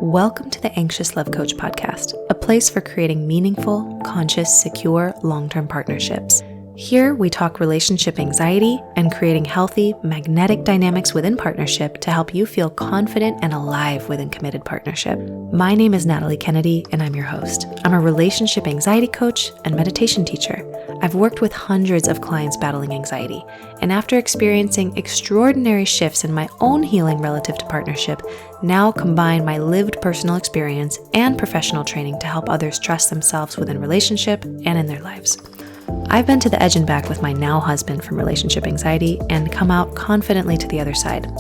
Welcome to the Anxious Love Coach podcast, a place for creating meaningful, conscious, secure, long-term partnerships. Here, we talk relationship anxiety and creating healthy, magnetic dynamics within partnership to help you feel confident and alive within committed partnership. My name is Natalie Kennedy, and I'm your host. I'm a relationship anxiety coach and meditation teacher. I've worked with hundreds of clients battling anxiety, and after experiencing extraordinary shifts in my own healing relative to partnership, now combine my lived personal experience and professional training to help others trust themselves within relationship and in their lives. I've been to the edge and back with my now husband from relationship anxiety and come out confidently to the other side.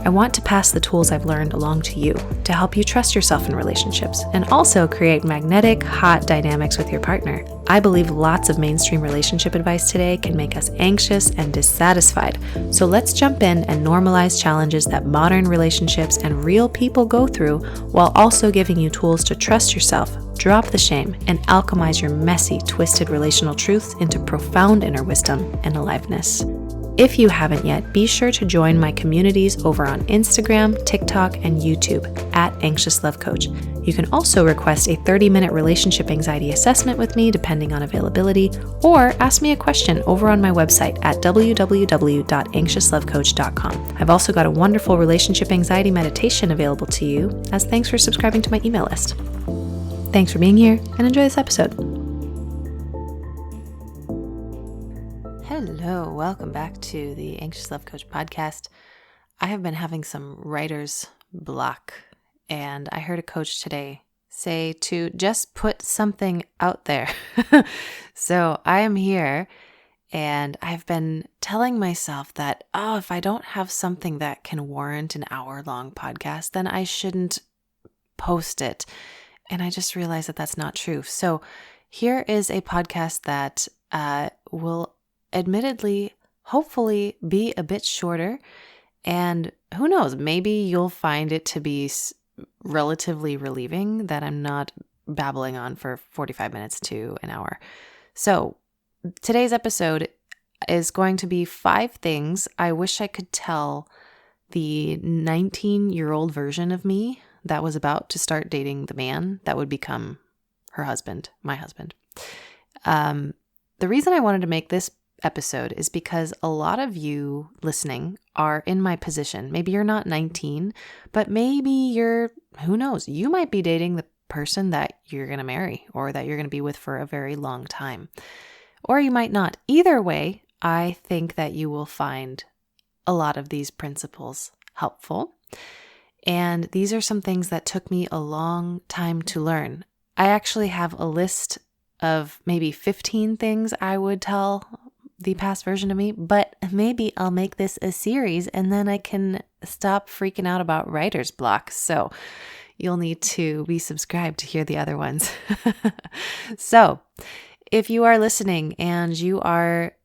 I want to pass the tools I've learned along to you to help you trust yourself in relationships and also create magnetic, hot dynamics with your partner. I believe lots of mainstream relationship advice today can make us anxious and dissatisfied. So let's jump in and normalize challenges that modern relationships and real people go through while also giving you tools to trust yourself, drop the shame, and alchemize your messy, twisted relational truths into profound inner wisdom and aliveness. If you haven't yet, be sure to join my communities over on Instagram, TikTok, and YouTube at Anxious Love Coach. You can also request a 30-minute relationship anxiety assessment with me depending on availability, or ask me a question over on my website at www.anxiouslovecoach.com. I've also got a wonderful relationship anxiety meditation available to you as thanks for subscribing to my email list. Thanks for being here and enjoy this episode. Hello, welcome back to the Anxious Love Coach podcast. I have been having some writer's block, and I heard a coach today say to just put something out there. So I am here, and I've been telling myself that, if I don't have something that can warrant an hour-long podcast, then I shouldn't post it. And I just realized that that's not true. So here is a podcast that will admittedly, hopefully be a bit shorter. And who knows, maybe you'll find it to be relatively relieving that I'm not babbling on for 45 minutes to an hour. So today's episode is going to be 5 things I wish I could tell the 19-year-old version of me that was about to start dating the man that would become her husband, my husband. The reason I wanted to make this episode is because a lot of you listening are in my position. Maybe you're not 19, but maybe you're, who knows, you might be dating the person that you're going to marry or that you're going to be with for a very long time. Or you might not. Either way, I think that you will find a lot of these principles helpful. And these are some things that took me a long time to learn. I actually have a list of maybe 15 things I would tell the past version of me, but maybe I'll make this a series and then I can stop freaking out about writer's block. So you'll need to be subscribed to hear the other ones. So if you are listening and you are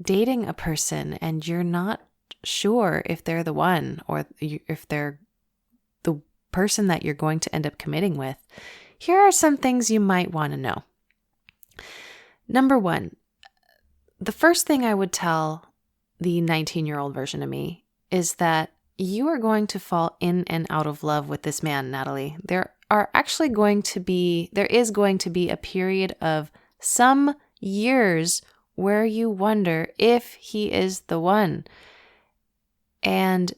dating a person and you're not sure if they're the one or if they're the person that you're going to end up committing with, here are some things you might want to know. Number 1, the first thing I would tell the 19-year-old version of me is that you are going to fall in and out of love with this man, Natalie. There is going to be a period of some years where you wonder if he is the one. And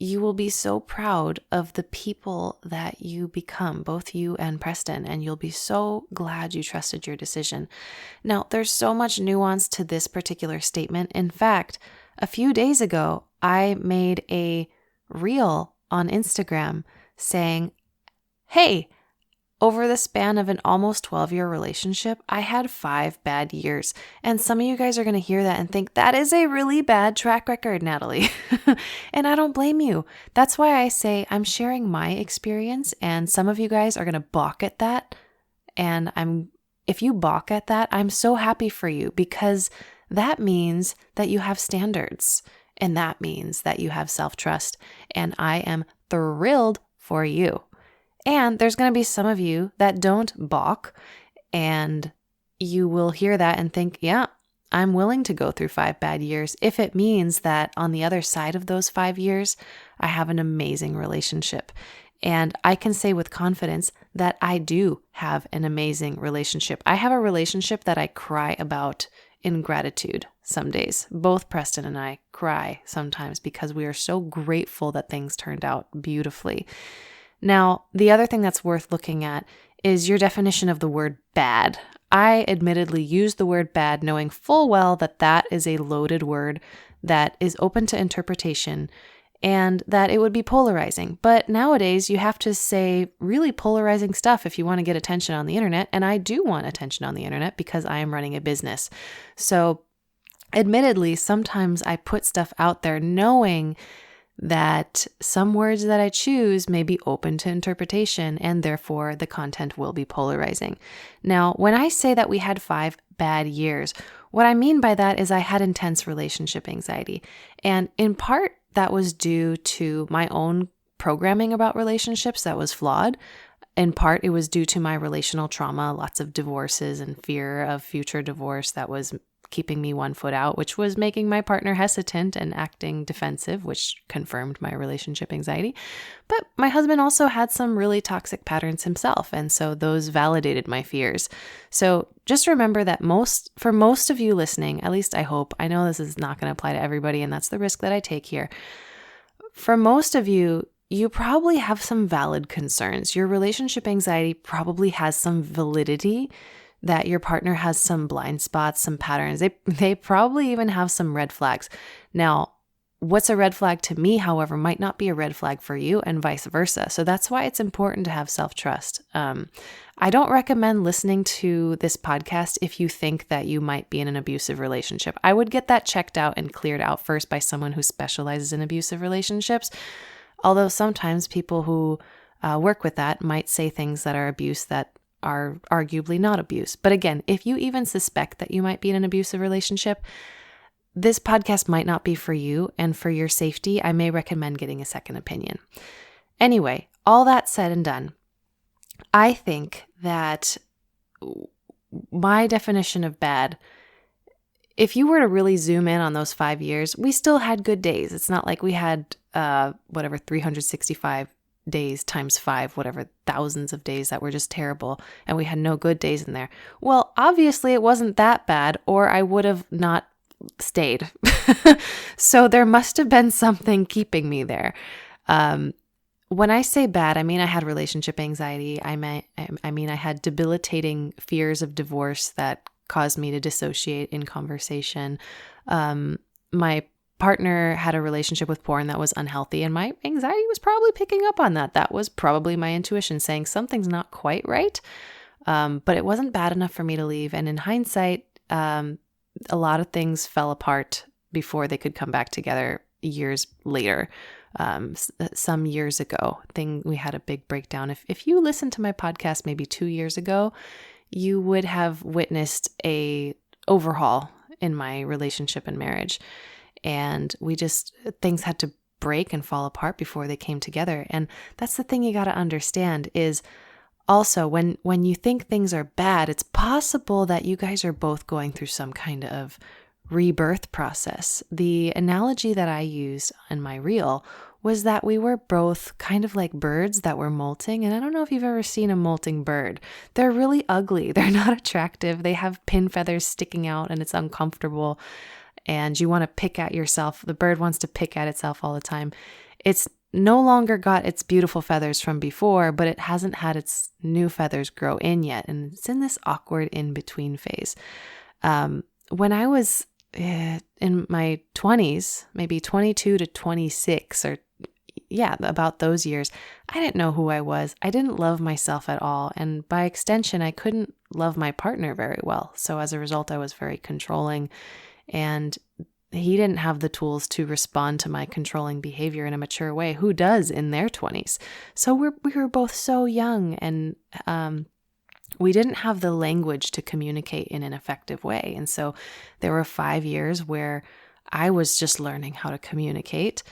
you will be so proud of the people that you become, both you and Preston, and you'll be so glad you trusted your decision. Now, there's so much nuance to this particular statement. In fact, a few days ago, I made a reel on Instagram saying, hey, over the span of an almost 12-year relationship, I had 5 bad years. And some of you guys are going to hear that and think, that is a really bad track record, Natalie. And I don't blame you. That's why I say I'm sharing my experience, and some of you guys are going to balk at that. And if you balk at that, I'm so happy for you, because that means that you have standards, and that means that you have self-trust. And I am thrilled for you. And there's going to be some of you that don't balk, and you will hear that and think, yeah, I'm willing to go through 5 bad years if it means that on the other side of those 5 years, I have an amazing relationship. And I can say with confidence that I do have an amazing relationship. I have a relationship that I cry about in gratitude some days. Both Preston and I cry sometimes because we are so grateful that things turned out beautifully. Now, the other thing that's worth looking at is your definition of the word bad. I admittedly use the word bad knowing full well that that is a loaded word that is open to interpretation and that it would be polarizing. But nowadays, you have to say really polarizing stuff if you want to get attention on the internet. And I do want attention on the internet because I am running a business. So admittedly, sometimes I put stuff out there knowing that some words that I choose may be open to interpretation and therefore the content will be polarizing. Now, when I say that we had 5 bad years, what I mean by that is I had intense relationship anxiety. And in part, that was due to my own programming about relationships that was flawed. In part, it was due to my relational trauma, lots of divorces and fear of future divorce that was keeping me one foot out, which was making my partner hesitant and acting defensive, which confirmed my relationship anxiety. But my husband also had some really toxic patterns himself, and so those validated my fears. So just remember that for most of you listening, at least I hope, I know this is not going to apply to everybody, and that's the risk that I take here. For most of you, you probably have some valid concerns. Your relationship anxiety probably has some validity, that your partner has some blind spots, some patterns. They probably even have some red flags. Now, what's a red flag to me, however, might not be a red flag for you and vice versa. So that's why it's important to have self-trust. I don't recommend listening to this podcast if you think that you might be in an abusive relationship. I would get that checked out and cleared out first by someone who specializes in abusive relationships. Although sometimes people who work with that might say things that are abuse that are arguably not abuse. But again, if you even suspect that you might be in an abusive relationship, this podcast might not be for you. And for your safety, I may recommend getting a second opinion. Anyway, all that said and done, I think that my definition of bad, if you were to really zoom in on those 5 years, we still had good days. It's not like we had 365 days times 5, whatever, thousands of days that were just terrible, and we had no good days in there. Well, obviously it wasn't that bad, or I would have not stayed. So there must have been something keeping me there. When I say bad, I mean I had relationship anxiety. I mean I had debilitating fears of divorce that caused me to dissociate in conversation. My partner had a relationship with porn that was unhealthy, and my anxiety was probably picking up on that. That was probably my intuition saying something's not quite right, but it wasn't bad enough for me to leave. And in hindsight, a lot of things fell apart before they could come back together years later. Some years ago, we had a big breakdown. If you listened to my podcast maybe 2 years ago, you would have witnessed a overhaul in my relationship and marriage. And things had to break and fall apart before they came together. And that's the thing you got to understand is also when you think things are bad, it's possible that you guys are both going through some kind of rebirth process. The analogy that I used in my reel was that we were both kind of like birds that were molting. And I don't know if you've ever seen a molting bird. They're really ugly. They're not attractive. They have pin feathers sticking out and it's uncomfortable. And you want to pick at yourself. The bird wants to pick at itself all the time. It's no longer got its beautiful feathers from before, but it hasn't had its new feathers grow in yet. And it's in this awkward in-between phase. When I was in my 20s, maybe 22 to 26, or about those years, I didn't know who I was. I didn't love myself at all. And by extension, I couldn't love my partner very well. So as a result, I was very controlling. And he didn't have the tools to respond to my controlling behavior in a mature way. Who does in their 20s? So we were both so young, and we didn't have the language to communicate in an effective way. And so there were 5 years where I was just learning how to communicate.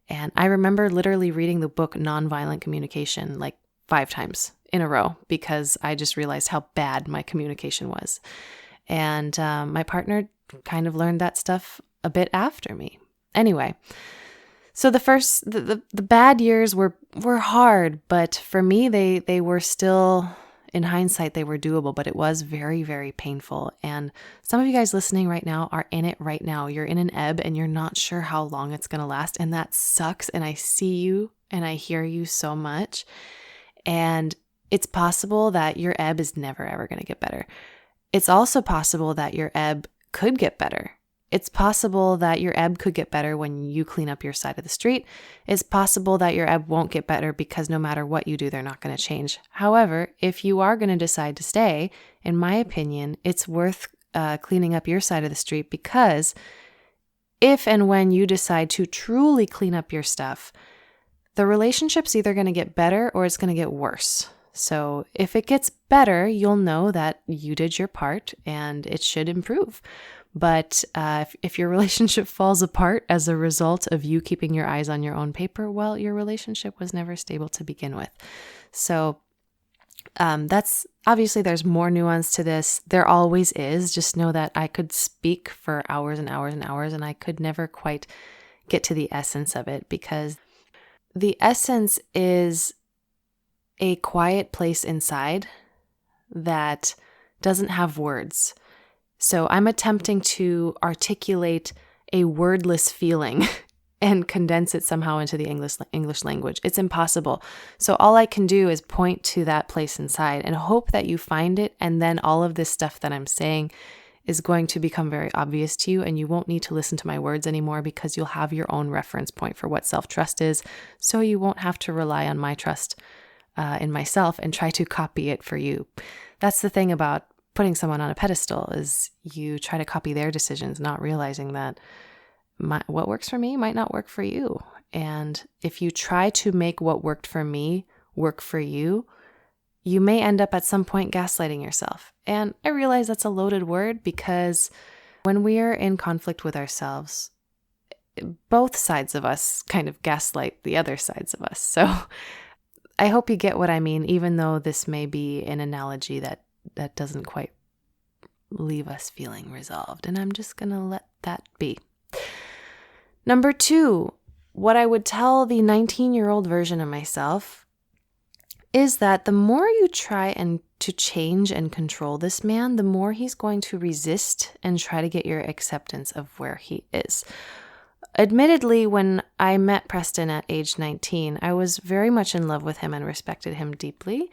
And I remember literally reading the book Nonviolent Communication like 5 times in a row because I just realized how bad my communication was. And my partner kind of learned that stuff a bit after me. Anyway, So the bad years were hard, but for me, they were still, in hindsight, they were doable, but it was very, very painful. And some of you guys listening right now are in it right now. You're in an ebb and you're not sure how long it's going to last. And that sucks. And I see you and I hear you so much. And it's possible that your ebb is never, ever going to get better. It's also possible that your ebb could get better. It's possible that your ebb could get better when you clean up your side of the street. It's possible that your ebb won't get better because no matter what you do, they're not going to change. However, if you are going to decide to stay, in my opinion, it's worth cleaning up your side of the street, because if and when you decide to truly clean up your stuff, the relationship's either going to get better or it's going to get worse. So if it gets better, you'll know that you did your part and it should improve. But if your relationship falls apart as a result of you keeping your eyes on your own paper, well, your relationship was never stable to begin with. So that's obviously, there's more nuance to this. There always is. Just know that I could speak for hours and hours and hours, and I could never quite get to the essence of it, because the essence is a quiet place inside that doesn't have words. So I'm attempting to articulate a wordless feeling and condense it somehow into the English language. It's impossible. So all I can do is point to that place inside and hope that you find it. And then all of this stuff that I'm saying is going to become very obvious to you, and you won't need to listen to my words anymore, because you'll have your own reference point for what self-trust is. So you won't have to rely on my trust in myself and try to copy it for you. That's the thing about putting someone on a pedestal, is you try to copy their decisions, not realizing that what works for me might not work for you. And if you try to make what worked for me work for you, you may end up at some point gaslighting yourself. And I realize that's a loaded word, because when we are in conflict with ourselves, both sides of us kind of gaslight the other sides of us. So I hope you get what I mean, even though this may be an analogy that doesn't quite leave us feeling resolved. And I'm just going to let that be. Number 2, what I would tell the 19-year-old version of myself is that the more you try and to change and control this man, the more he's going to resist and try to get your acceptance of where he is. Admittedly, when I met Preston at age 19, I was very much in love with him and respected him deeply,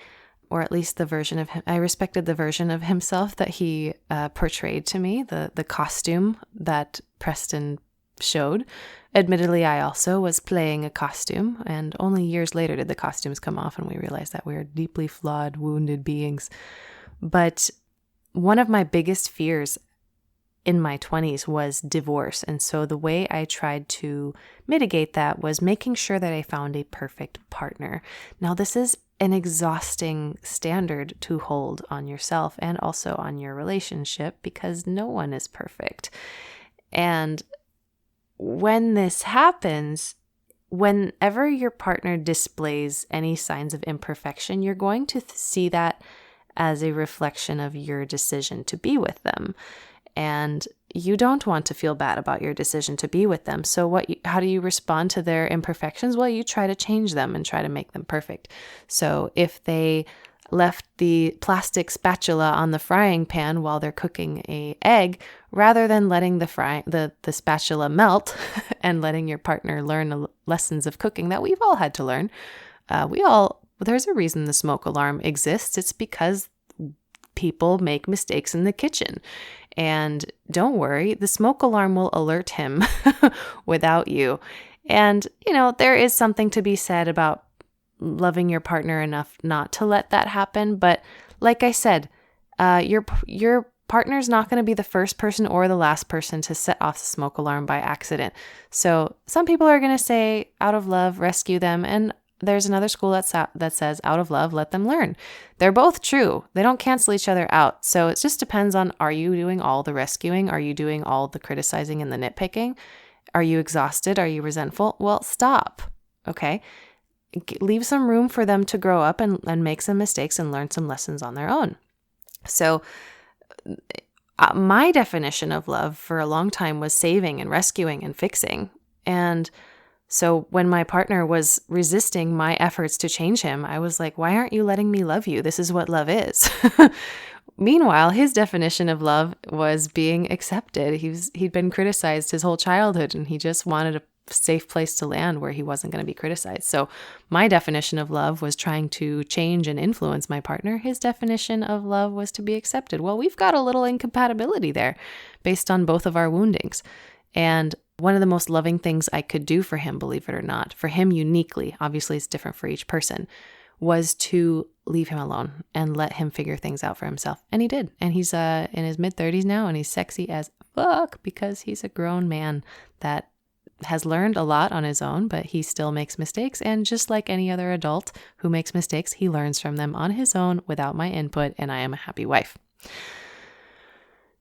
or at least the version of him. I respected the version of himself that he portrayed to me, the costume that Preston showed. Admittedly, I also was playing a costume, and only years later did the costumes come off and we realized that we are deeply flawed, wounded beings. But one of my biggest fears in my 20s was divorce. And so the way I tried to mitigate that was making sure that I found a perfect partner. Now, this is an exhausting standard to hold on yourself and also on your relationship, because no one is perfect. And when this happens, whenever your partner displays any signs of imperfection, you're going to see that as a reflection of your decision to be with them. And you don't want to feel bad about your decision to be with them. So how do you respond to their imperfections? Well, you try to change them and try to make them perfect. So if they left the plastic spatula on the frying pan while they're cooking an egg, rather than letting the spatula melt and letting your partner learn the lessons of cooking that we've all had to learn, there's a reason the smoke alarm exists. It's because people make mistakes in the kitchen. And don't worry, the smoke alarm will alert him without you. And, there is something to be said about loving your partner enough not to let that happen. But like I said, your partner's not going to be the first person or the last person to set off the smoke alarm by accident. So some people are going to say, out of love, rescue them. And there's another school that says, out of love, let them learn. They're both true. They don't cancel each other out. So it just depends on, are you doing all the rescuing? Are you doing all the criticizing and the nitpicking? Are you exhausted? Are you resentful? Well, stop. Okay. Leave some room for them to grow up and make some mistakes and learn some lessons on their own. So my definition of love for a long time was saving and rescuing and fixing. And So when my partner was resisting my efforts to change him, I was like, why aren't you letting me love you? This is what love is. Meanwhile, his definition of love was being accepted. He'd been criticized his whole childhood, and he just wanted a safe place to land where he wasn't going to be criticized. So my definition of love was trying to change and influence my partner. His definition of love was to be accepted. Well, we've got a little incompatibility there based on both of our woundings. And one of the most loving things I could do for him, believe it or not, for him uniquely, obviously it's different for each person, was to leave him alone and let him figure things out for himself. And he did. And he's in his mid-30s now, and he's sexy as fuck because he's a grown man that has learned a lot on his own, but he still makes mistakes. And just like any other adult who makes mistakes, he learns from them on his own without my input, and I am a happy wife.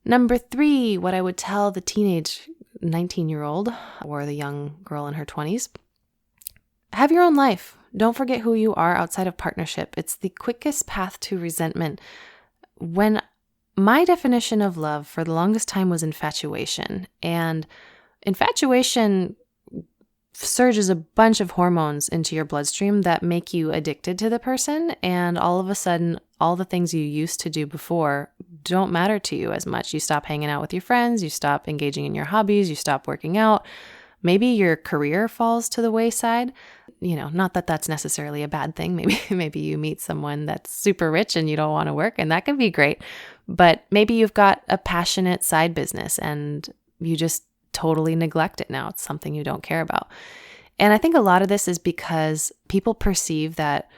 Number 3, what I would tell the teenage 19-year-old or the young girl in her 20s, have your own life. Don't forget who you are outside of partnership. It's the quickest path to resentment. When my definition of love for the longest time was infatuation, and infatuation surges a bunch of hormones into your bloodstream that make you addicted to the person, and all of a sudden, all the things you used to do before don't matter to you as much. You stop hanging out with your friends, you stop engaging in your hobbies, you stop working out. Maybe your career falls to the wayside. Not that that's necessarily a bad thing. Maybe you meet someone that's super rich and you don't want to work, and that can be great. But maybe you've got a passionate side business and you just totally neglect it now. It's something you don't care about. And I think a lot of this is because people perceive that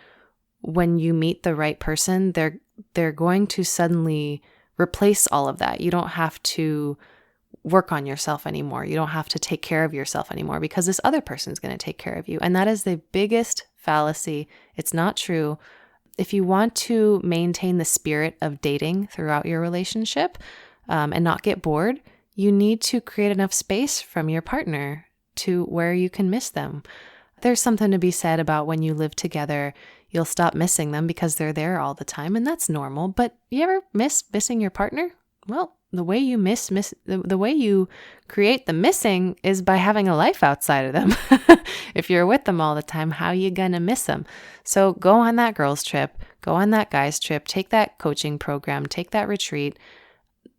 when you meet the right person, they're going to suddenly replace all of that. You don't have to work on yourself anymore. You don't have to take care of yourself anymore because this other person's going to take care of you. And that is the biggest fallacy. It's not true. If you want to maintain the spirit of dating throughout your relationship and not get bored, you need to create enough space from your partner to where you can miss them. There's something to be said about when you live together, you'll stop missing them because they're there all the time, and that's normal. But you ever miss missing your partner? Well, the way you the way you create the missing is by having a life outside of them. If you're with them all the time, how are you gonna miss them? So go on that girls trip, go on that guys trip, take that coaching program, take that retreat.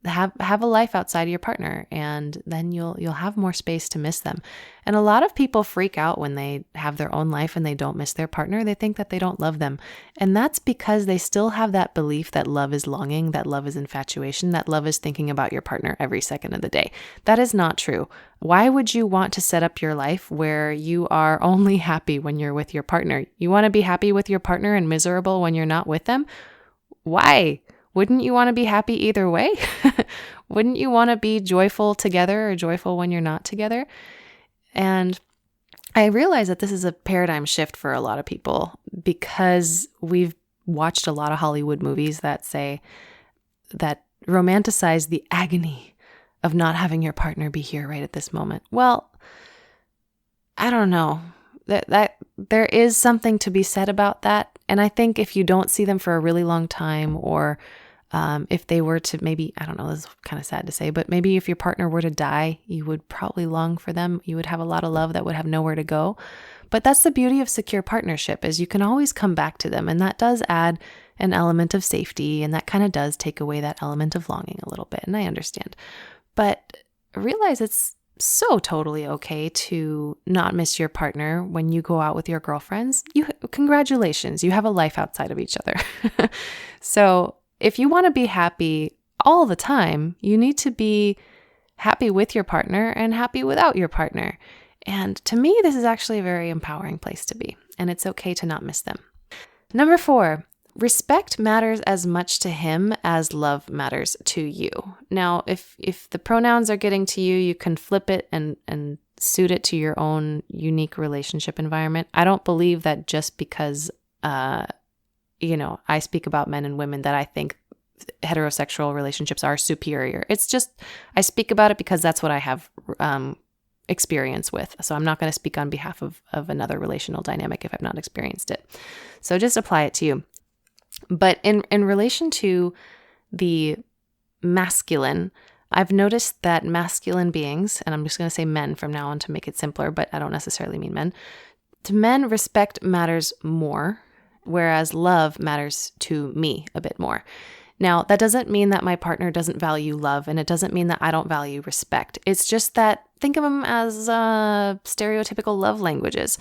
Have a life outside of your partner, and then you'll have more space to miss them. And a lot of people freak out when they have their own life and they don't miss their partner. They think that they don't love them. And that's because they still have that belief that love is longing, that love is infatuation, that love is thinking about your partner every second of the day. That is not true. Why would you want to set up your life where you are only happy when you're with your partner? You want to be happy with your partner and miserable when you're not with them? Why? Wouldn't you want to be happy either way? Wouldn't you want to be joyful together or joyful when you're not together? And I realize that this is a paradigm shift for a lot of people because we've watched a lot of Hollywood movies that romanticize the agony of not having your partner be here right at this moment. Well, I don't know. That there is something to be said about that. And I think if you don't see them for a really long time, or if they were to maybe, I don't know, this is kind of sad to say, but maybe if your partner were to die, you would probably long for them. You would have a lot of love that would have nowhere to go. But that's the beauty of secure partnership, is you can always come back to them. And that does add an element of safety, and that kind of does take away that element of longing a little bit. And I understand. But realize it's so totally okay to not miss your partner when you go out with your girlfriends. Congratulations, you have a life outside of each other. So if you want to be happy all the time, you need to be happy with your partner and happy without your partner. And to me, this is actually a very empowering place to be, and it's okay to not miss them. Number 4, respect matters as much to him as love matters to you. Now, if the pronouns are getting to you, you can flip it and suit it to your own unique relationship environment. I don't believe that just because, I speak about men and women that I think heterosexual relationships are superior. It's just, I speak about it because that's what I have experience with. So I'm not going to speak on behalf of another relational dynamic if I've not experienced it. So just apply it to you. But in relation to the masculine, I've noticed that masculine beings, and I'm just going to say men from now on to make it simpler, but I don't necessarily mean men. To men, respect matters more, whereas love matters to me a bit more. Now, that doesn't mean that my partner doesn't value love, and it doesn't mean that I don't value respect. It's just that think of them as stereotypical love languages.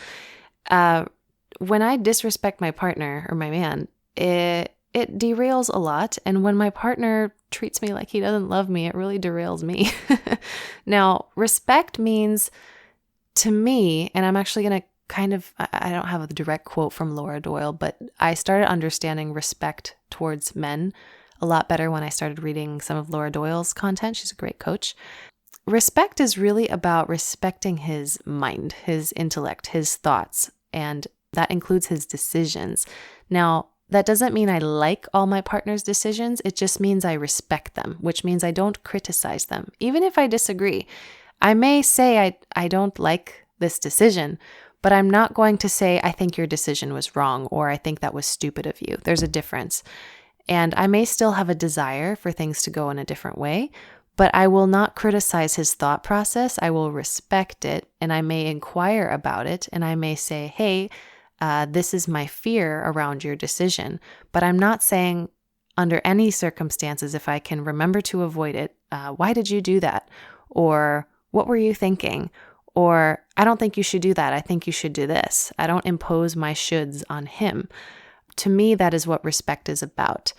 When I disrespect my partner or my man, it derails a lot. And when my partner treats me like he doesn't love me, it really derails me. Now, respect means to me, and I'm actually going to I don't have a direct quote from Laura Doyle, but I started understanding respect towards men a lot better when I started reading some of Laura Doyle's content. She's a great coach. Respect is really about respecting his mind, his intellect, his thoughts, and that includes his decisions. Now, that doesn't mean I like all my partner's decisions. It just means I respect them, which means I don't criticize them. Even if I disagree, I may say I don't like this decision, but I'm not going to say, I think your decision was wrong, or I think that was stupid of you. There's a difference. And I may still have a desire for things to go in a different way, but I will not criticize his thought process. I will respect it, and I may inquire about it, and I may say, hey, this is my fear around your decision. But I'm not saying under any circumstances, if I can remember to avoid it, why did you do that? Or what were you thinking? Or I don't think you should do that. I think you should do this. I don't impose my shoulds on him. To me, that is what respect is about.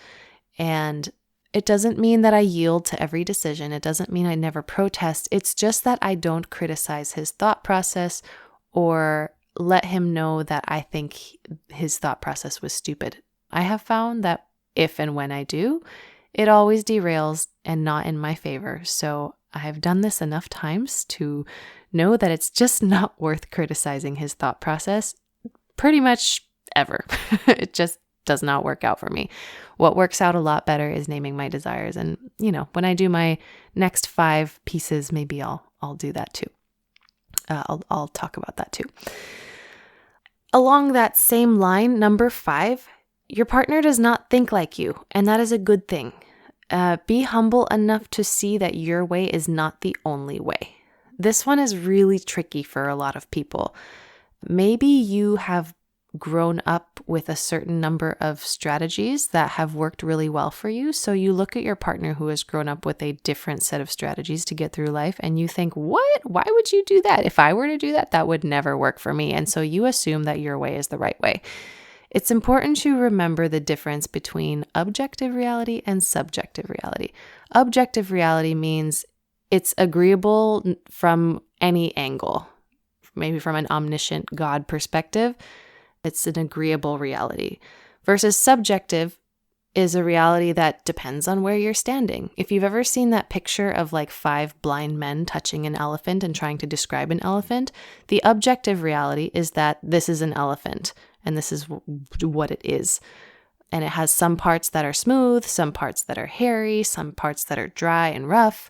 And it doesn't mean that I yield to every decision. It doesn't mean I never protest. It's just that I don't criticize his thought process or let him know that I think his thought process was stupid. I have found that if and when I do, it always derails and not in my favor. So I have done this enough times to know that it's just not worth criticizing his thought process pretty much ever. It just does not work out for me. What works out a lot better is naming my desires. And, when I do my next 5 pieces, maybe I'll do that too. I'll talk about that too. Along that same line, number 5, your partner does not think like you, and that is a good thing. Be humble enough to see that your way is not the only way. This one is really tricky for a lot of people. Maybe you have grown up with a certain number of strategies that have worked really well for you. So you look at your partner who has grown up with a different set of strategies to get through life and you think, what? Why would you do that? If I were to do that, that would never work for me. And so you assume that your way is the right way. It's important to remember the difference between objective reality and subjective reality. Objective reality means it's agreeable from any angle, maybe from an omniscient God perspective. It's an agreeable reality versus subjective is a reality that depends on where you're standing. If you've ever seen that picture of like 5 blind men touching an elephant and trying to describe an elephant, the objective reality is that this is an elephant and this is what it is. And it has some parts that are smooth, some parts that are hairy, some parts that are dry and rough.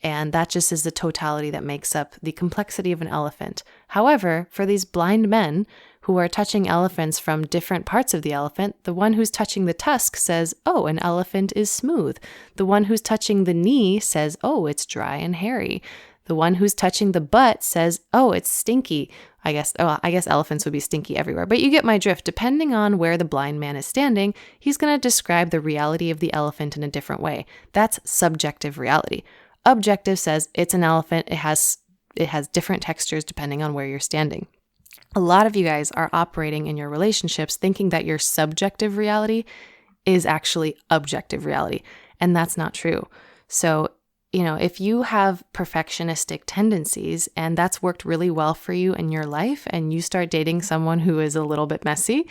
And that just is the totality that makes up the complexity of an elephant. However, for these blind men who are touching elephants from different parts of the elephant, the one who's touching the tusk says, oh, an elephant is smooth. The one who's touching the knee says, oh, it's dry and hairy. The one who's touching the butt says, oh, it's stinky. I guess elephants would be stinky everywhere, but you get my drift. Depending on where the blind man is standing, he's going to describe the reality of the elephant in a different way. That's subjective reality. Objective says it's an elephant. It has different textures depending on where you're standing. A lot of you guys are operating in your relationships thinking that your subjective reality is actually objective reality, and that's not true. So, if you have perfectionistic tendencies and that's worked really well for you in your life and you start dating someone who is a little bit messy,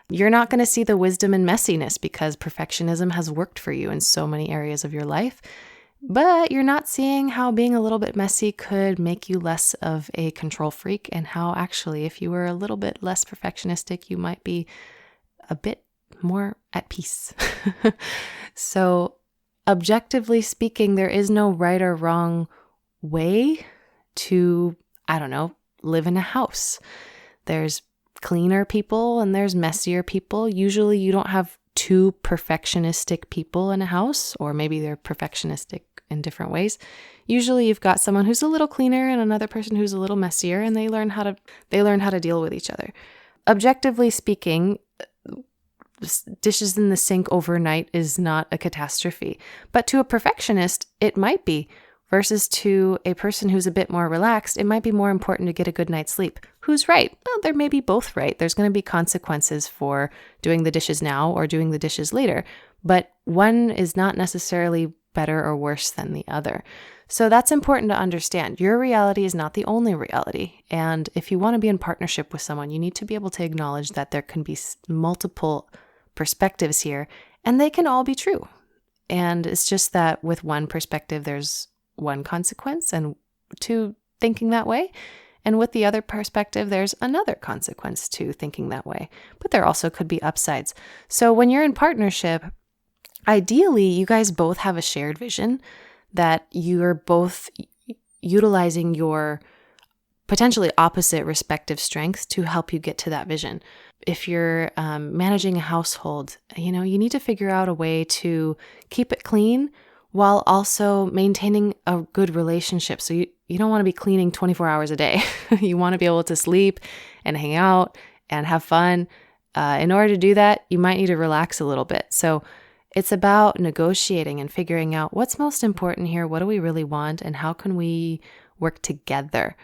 you're not going to see the wisdom in messiness because perfectionism has worked for you in so many areas of your life. But you're not seeing how being a little bit messy could make you less of a control freak and how actually if you were a little bit less perfectionistic, you might be a bit more at peace. So objectively speaking, there is no right or wrong way to, live in a house. There's cleaner people and there's messier people. Usually you don't have 2 perfectionistic people in a house, or maybe they're perfectionistic in different ways. Usually you've got someone who's a little cleaner and another person who's a little messier, and they learn how to deal with each other. Objectively speaking, dishes in the sink overnight is not a catastrophe, but to a perfectionist, it might be. Versus to a person who's a bit more relaxed, it might be more important to get a good night's sleep. Who's right? Well, they're maybe both right. There's going to be consequences for doing the dishes now or doing the dishes later, but one is not necessarily better or worse than the other. So that's important to understand. Your reality is not the only reality. And if you want to be in partnership with someone, you need to be able to acknowledge that there can be multiple perspectives here, and they can all be true. And it's just that with one perspective, there's one consequence and to thinking that way. And with the other perspective, there's another consequence to thinking that way. But there also could be upsides. So when you're in partnership, ideally, you guys both have a shared vision that you're both utilizing your potentially opposite respective strengths to help you get to that vision. If you're managing a household, you need to figure out a way to keep it clean while also maintaining a good relationship. So you don't want to be cleaning 24 hours a day. You want to be able to sleep and hang out and have fun. In order to do that, you might need to relax a little bit. So it's about negotiating and figuring out what's most important here, what do we really want, and how can we work together.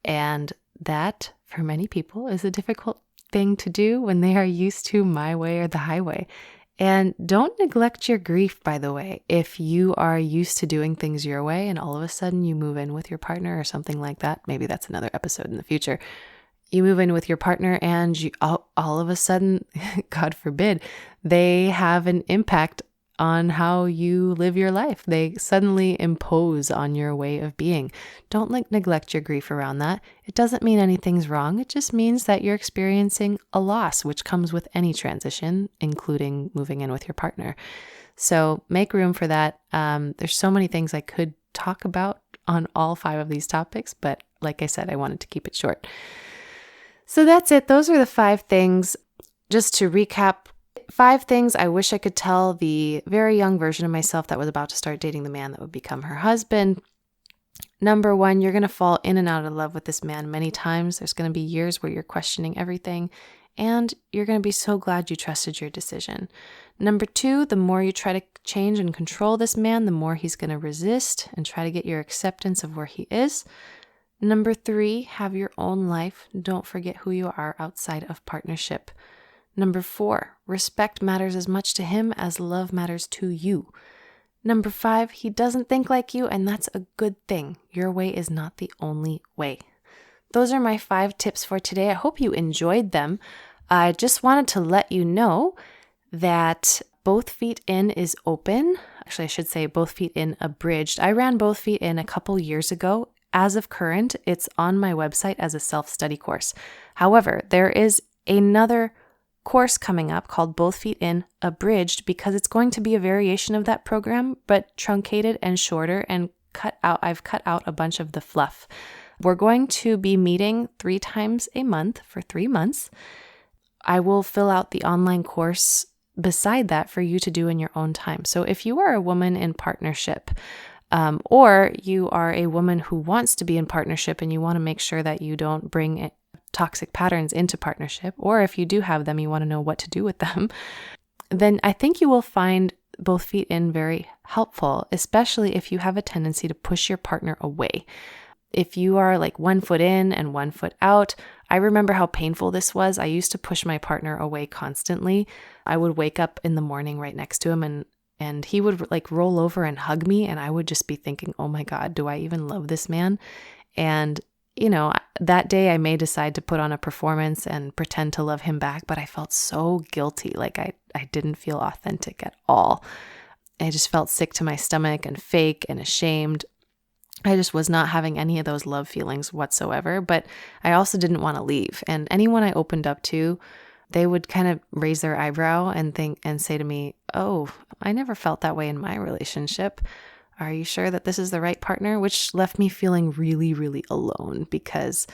And that, for many people, is a difficult thing to do when they are used to my way or the highway. And don't neglect your grief, by the way. If you are used to doing things your way and all of a sudden you move in with your partner or something like that, maybe that's another episode in the future. You move in with your partner and you all of a sudden, God forbid, they have an impact on how you live your life. They suddenly impose on your way of being. Don't neglect your grief around that. It doesn't mean anything's wrong. It just means that you're experiencing a loss, which comes with any transition, including moving in with your partner. So make room for that. There's so many things I could talk about on all 5 of these topics, but like I said, I wanted to keep it short. So that's it. Those are the 5 things. Just to recap, 5 things I wish I could tell the very young version of myself that was about to start dating the man that would become her husband. Number 1, you're going to fall in and out of love with this man many times. There's going to be years where you're questioning everything, and you're going to be so glad you trusted your decision. Number 2, the more you try to change and control this man, the more he's going to resist and try to get your acceptance of where he is. Number 3, have your own life. Don't forget who you are outside of partnership. Number 4, respect matters as much to him as love matters to you. Number 5, he doesn't think like you, and that's a good thing. Your way is not the only way. Those are my 5 tips for today. I hope you enjoyed them. I just wanted to let you know that Both Feet In is open. Actually, I should say Both Feet In Abridged. I ran Both Feet In a couple years ago. As of current, it's on my website as a self-study course. However, there is another course coming up called Both Feet In Abridged because it's going to be a variation of that program, but truncated and shorter and I've cut out a bunch of the fluff. We're going to be meeting 3 times a month for 3 months. I will fill out the online course beside that for you to do in your own time. So if you are a woman in partnership, or you are a woman who wants to be in partnership and you want to make sure that you don't bring toxic patterns into partnership, or if you do have them, you want to know what to do with them, then I think you will find Both Feet In very helpful, especially if you have a tendency to push your partner away. If you are like 1 foot in and 1 foot out, I remember how painful this was. I used to push my partner away constantly. I would wake up in the morning right next to him and he would like roll over and hug me, and I would just be thinking, oh my God, do I even love this man? And that day I may decide to put on a performance and pretend to love him back, but I felt so guilty. Like I didn't feel authentic at all. I just felt sick to my stomach and fake and ashamed. I just was not having any of those love feelings whatsoever, but I also didn't want to leave. And anyone I opened up to, they would kind of raise their eyebrow and say to me, oh, I never felt that way in my relationship. Are you sure that this is the right partner? Which left me feeling really, really alone, because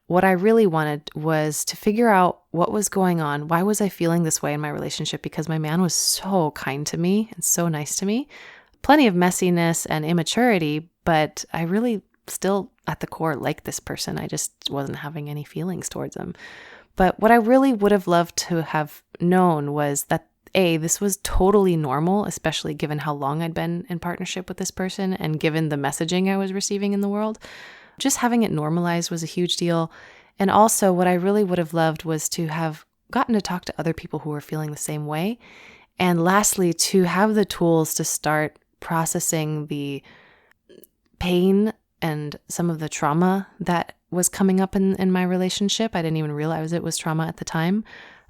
what I really wanted was to figure out what was going on. Why was I feeling this way in my relationship? Because my man was so kind to me and so nice to me, plenty of messiness and immaturity, but I really still at the core like this person. I just wasn't having any feelings towards them. But what I really would have loved to have known was that this was totally normal, especially given how long I'd been in partnership with this person and given the messaging I was receiving in the world. Just having it normalized was a huge deal. And also what I really would have loved was to have gotten to talk to other people who were feeling the same way. And lastly, to have the tools to start processing the pain and some of the trauma that was coming up in my relationship. I didn't even realize it was trauma at the time.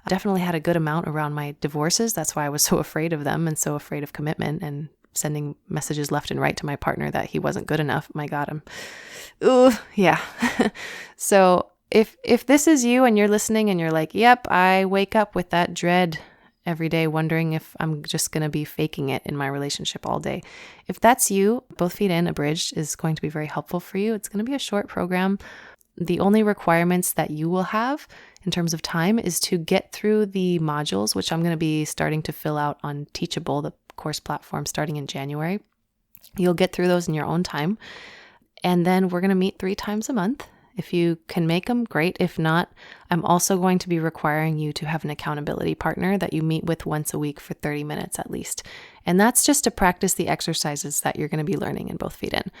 I definitely had a good amount around my divorces. That's why I was so afraid of them and so afraid of commitment and sending messages left and right to my partner that he wasn't good enough. My God, yeah. So if this is you and you're listening and you're like, yep, I wake up with that dread every day wondering if I'm just going to be faking it in my relationship all day. If that's you, Both Feet In Abridged is going to be very helpful for you. It's going to be a short program. The only requirements that you will have in terms of time is to get through the modules, which I'm going to be starting to fill out on Teachable, the course platform, starting in January. You'll get through those in your own time. And then we're going to meet 3 times a month. If you can make them, great. If not, I'm also going to be requiring you to have an accountability partner that you meet with once a week for 30 minutes at least. And that's just to practice the exercises that you're going to be learning in Both Feet In.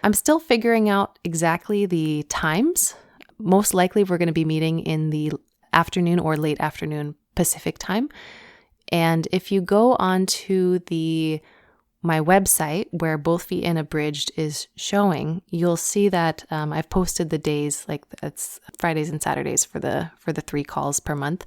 I'm still figuring out exactly the times. Most likely we're going to be meeting in the afternoon or late afternoon Pacific time. And if you go onto my website where Both Feet In Abridged is showing, you'll see that I've posted the days, like it's Fridays and Saturdays for the 3 calls per month.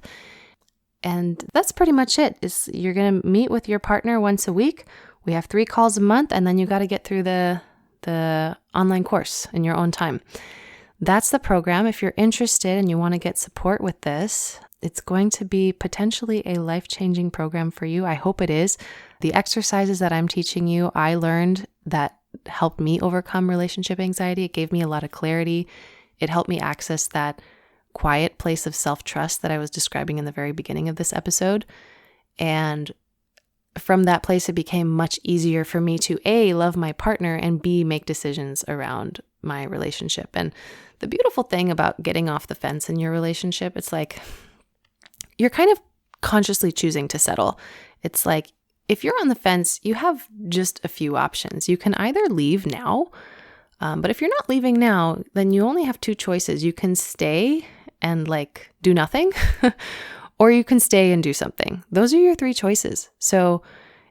And that's pretty much it. You're going to meet with your partner once a week. We have 3 calls a month, and then you got to get through the online course in your own time. That's the program. If you're interested and you want to get support with this, it's going to be potentially a life-changing program for you. I hope it is. The exercises that I'm teaching you, I learned that helped me overcome relationship anxiety. It gave me a lot of clarity. It helped me access that quiet place of self-trust that I was describing in the very beginning of this episode. And from that place, it became much easier for me to A, love my partner, and B, make decisions around my relationship. And the beautiful thing about getting off the fence in your relationship, it's like you're kind of consciously choosing to settle. It's like if you're on the fence, you have just a few options. You can either leave now, but if you're not leaving now, then you only have 2 choices. You can stay and like do nothing, or you can stay and do something. Those are your 3 choices. So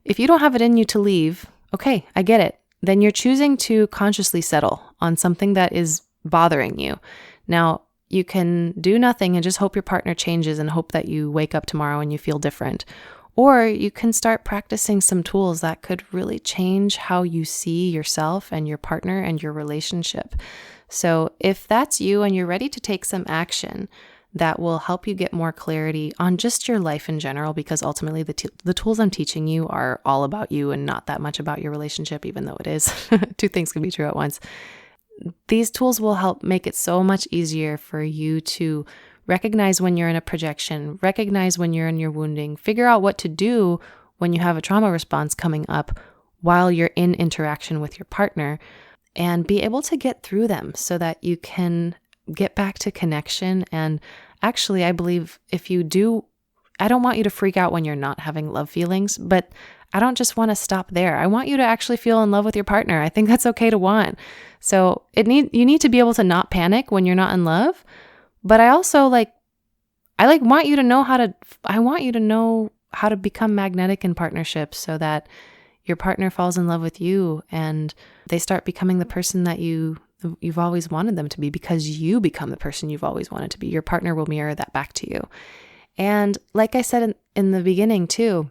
if you don't have it in you to leave, okay, I get it. Then you're choosing to consciously settle on something that is bothering you. Now, you can do nothing and just hope your partner changes and hope that you wake up tomorrow and you feel different. Or you can start practicing some tools that could really change how you see yourself and your partner and your relationship. So if that's you and you're ready to take some action that will help you get more clarity on just your life in general, because ultimately the tools I'm teaching you are all about you and not that much about your relationship, even though it is. 2 things can be true at once. These tools will help make it so much easier for you to recognize when you're in a projection, recognize when you're in your wounding, figure out what to do when you have a trauma response coming up while you're in interaction with your partner, and be able to get through them so that you can get back to connection. And actually, I believe if you do, I don't want you to freak out when you're not having love feelings, but I don't just want to stop there. I want you to actually feel in love with your partner. I think that's okay to want. So you need to be able to not panic when you're not in love. But I also want you to know how to become magnetic in partnerships so that your partner falls in love with you and they start becoming the person that you've always wanted them to be, because you become the person you've always wanted to be. Your partner will mirror that back to you. And like I said in the beginning too,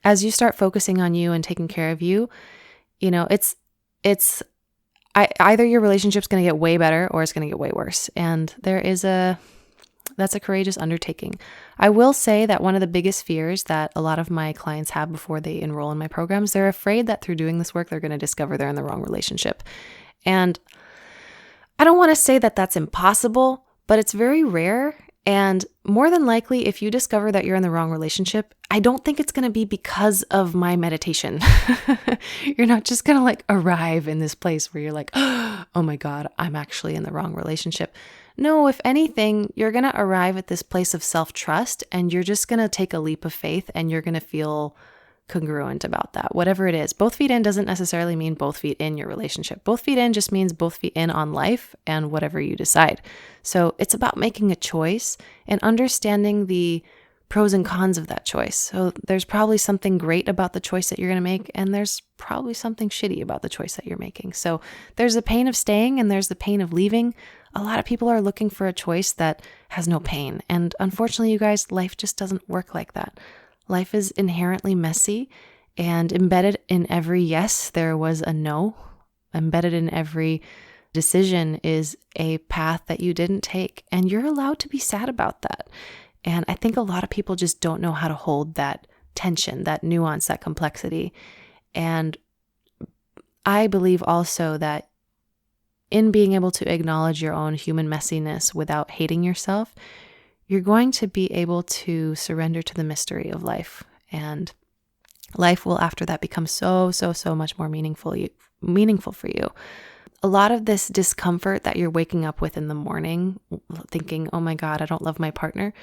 as you start focusing on you and taking care of you, either your relationship's going to get way better or it's going to get way worse. And that's a courageous undertaking. I will say that one of the biggest fears that a lot of my clients have before they enroll in my programs, they're afraid that through doing this work, they're going to discover they're in the wrong relationship. And I don't want to say that that's impossible, but it's very rare. And more than likely, if you discover that you're in the wrong relationship, I don't think it's going to be because of my meditation. You're not just going to like arrive in this place where you're like, oh my God, I'm actually in the wrong relationship. No, if anything, you're going to arrive at this place of self-trust, and you're just going to take a leap of faith, and you're going to feel congruent about that. Whatever it is, both feet in doesn't necessarily mean both feet in your relationship. Both feet in just means both feet in on life and whatever you decide. So it's about making a choice and understanding the pros and cons of that choice. So there's probably something great about the choice that you're going to make, and there's probably something shitty about the choice that you're making. So there's the pain of staying and there's the pain of leaving. A lot of people are looking for a choice that has no pain. And unfortunately, you guys, life just doesn't work like that. Life is inherently messy, and embedded in every yes, there was a no. Embedded in every decision is a path that you didn't take, and you're allowed to be sad about that. And I think a lot of people just don't know how to hold that tension, that nuance, that complexity. And I believe also that in being able to acknowledge your own human messiness without hating yourself, you're going to be able to surrender to the mystery of life. And life will, after that, become so much more meaningful for you. A lot of this discomfort that you're waking up with in the morning, thinking, oh my God, I don't love my partner,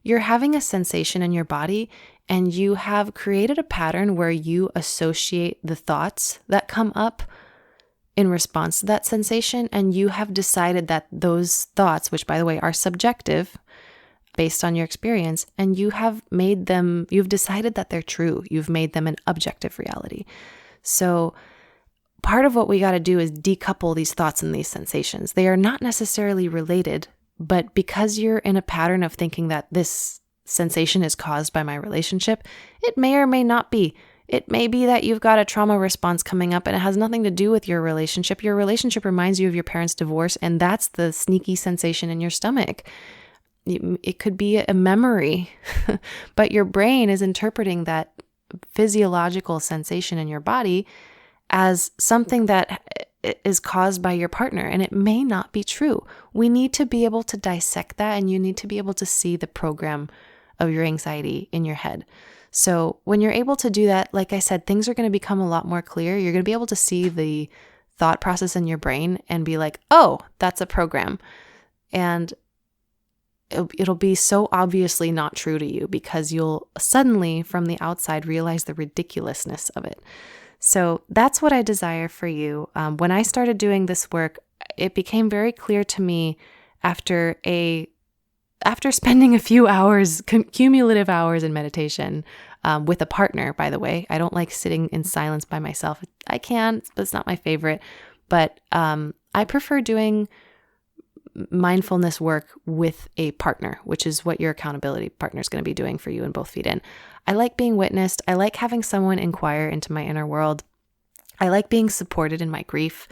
you're having a sensation in your body, and you have created a pattern where you associate the thoughts that come up in response to that sensation. And you have decided that those thoughts, which by the way are subjective, based on your experience, and you've decided that they're true. You've made them an objective reality. So part of what we got to do is decouple these thoughts and these sensations. They are not necessarily related, but because you're in a pattern of thinking that this sensation is caused by my relationship, it may or may not be. It may be that you've got a trauma response coming up and it has nothing to do with your relationship. Your relationship reminds you of your parents' divorce, and that's the sneaky sensation in your stomach. It could be a memory, but your brain is interpreting that physiological sensation in your body as something that is caused by your partner, and it may not be true. We need to be able to dissect that, and you need to be able to see the program of your anxiety in your head. So when you're able to do that, like I said, things are going to become a lot more clear. You're going to be able to see the thought process in your brain and be like, oh, that's a program. And it'll be so obviously not true to you, because you'll suddenly from the outside realize the ridiculousness of it. So that's what I desire for you. When I started doing this work, it became very clear to me after spending a few hours, cumulative hours in meditation with a partner, by the way. I don't like sitting in silence by myself. I can, but it's not my favorite. But I prefer doing mindfulness work with a partner, which is what your accountability partner is going to be doing for you in Both Feet In. I like being witnessed. I like having someone inquire into my inner world. I like being supported in my grief.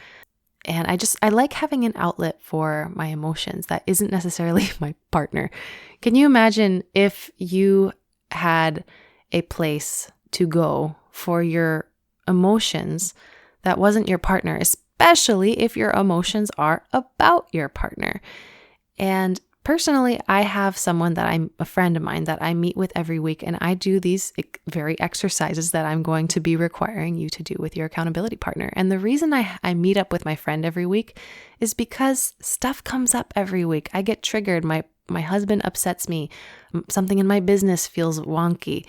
And I like having an outlet for my emotions that isn't necessarily my partner. Can you imagine if you had a place to go for your emotions that wasn't your partner, especially if your emotions are about your partner? And personally, I have someone a friend of mine that I meet with every week, and I do these very exercises that I'm going to be requiring you to do with your accountability partner. And the reason I meet up with my friend every week is because stuff comes up every week. I get triggered. My husband upsets me. Something in my business feels wonky.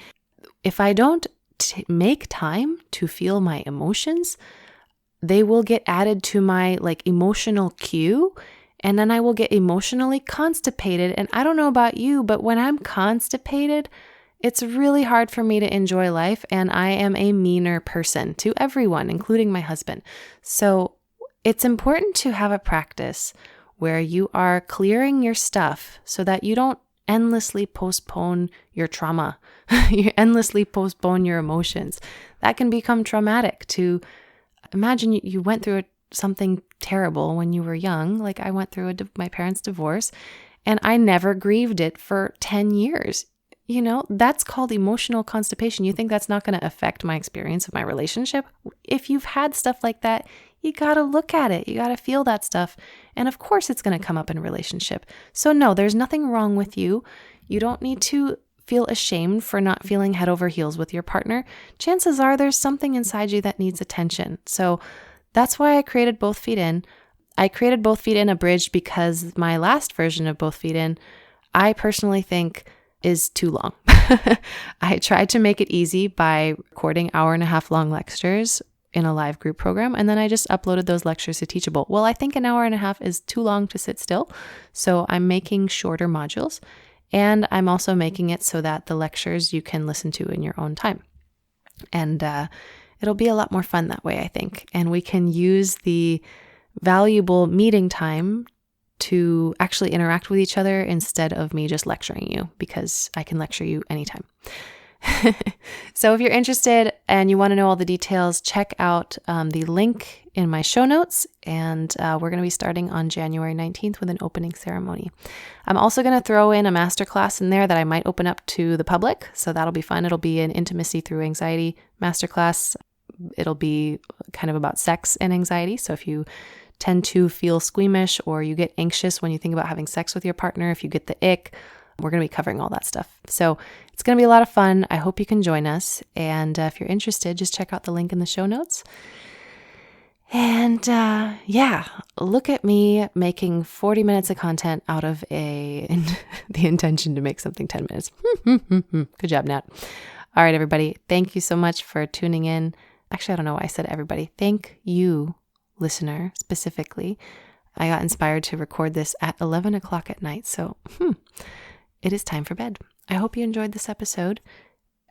If I don't make time to feel my emotions, they will get added to my emotional queue. And then I will get emotionally constipated. And I don't know about you, but when I'm constipated, it's really hard for me to enjoy life. And I am a meaner person to everyone, including my husband. So it's important to have a practice where you are clearing your stuff so that you don't endlessly postpone your trauma. You endlessly postpone your emotions. That can become traumatic. To imagine you went through something terrible when you were young. Like I went through my parents' divorce, and I never grieved it for 10 years. That's called emotional constipation. You think that's not going to affect my experience of my relationship? If you've had stuff like that, You got to look at it. You got to feel that stuff. And of course, it's going to come up in a relationship. So no, there's nothing wrong with you. You don't need to feel ashamed for not feeling head over heels with your partner. Chances are there's something inside you that needs attention. So that's why I created Both Feet In. I created Both Feet In Abridged because my last version of Both Feet In, I personally think is too long. I tried to make it easy by recording 1.5 hour long lectures in a live group program, and then I just uploaded those lectures to Teachable. Well, I think 1.5 hours is too long to sit still, so I'm making shorter modules, and I'm also making it so that the lectures you can listen to in your own time. And it'll be a lot more fun that way, I think, and we can use the valuable meeting time to actually interact with each other instead of me just lecturing you, because I can lecture you anytime. So if you're interested and you want to know all the details, check out the link in my show notes. And we're going to be starting on January 19th with an opening ceremony. I'm also going to throw in a masterclass in there that I might open up to the public. So that'll be fun. It'll be an intimacy through anxiety masterclass. It'll be kind of about sex and anxiety. So if you tend to feel squeamish or you get anxious when you think about having sex with your partner, if you get the ick, we're going to be covering all that stuff. So it's going to be a lot of fun. I hope you can join us. And if you're interested, just check out the link in the show notes. And look at me making 40 minutes of content out of the intention to make something 10 minutes. Good job, Nat. All right, everybody. Thank you so much for tuning in. Actually, I don't know why I said everybody. Thank you, listener, specifically. I got inspired to record this at 11 o'clock at night. So, it is time for bed. I hope you enjoyed this episode.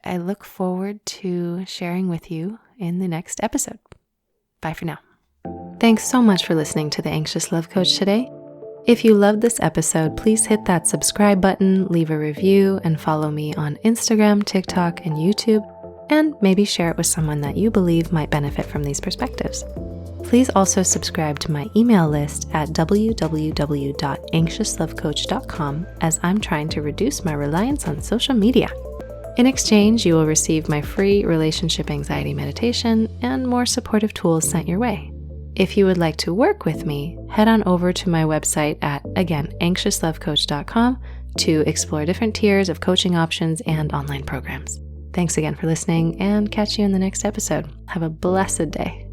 I look forward to sharing with you in the next episode. Bye for now. Thanks so much for listening to The Anxious Love Coach today. If you loved this episode, please hit that subscribe button, leave a review, and follow me on Instagram, TikTok, and YouTube, and maybe share it with someone that you believe might benefit from these perspectives. Please also subscribe to my email list at www.anxiouslovecoach.com, as I'm trying to reduce my reliance on social media. In exchange, you will receive my free relationship anxiety meditation and more supportive tools sent your way. If you would like to work with me, head on over to my website at, again, anxiouslovecoach.com to explore different tiers of coaching options and online programs. Thanks again for listening, and catch you in the next episode. Have a blessed day.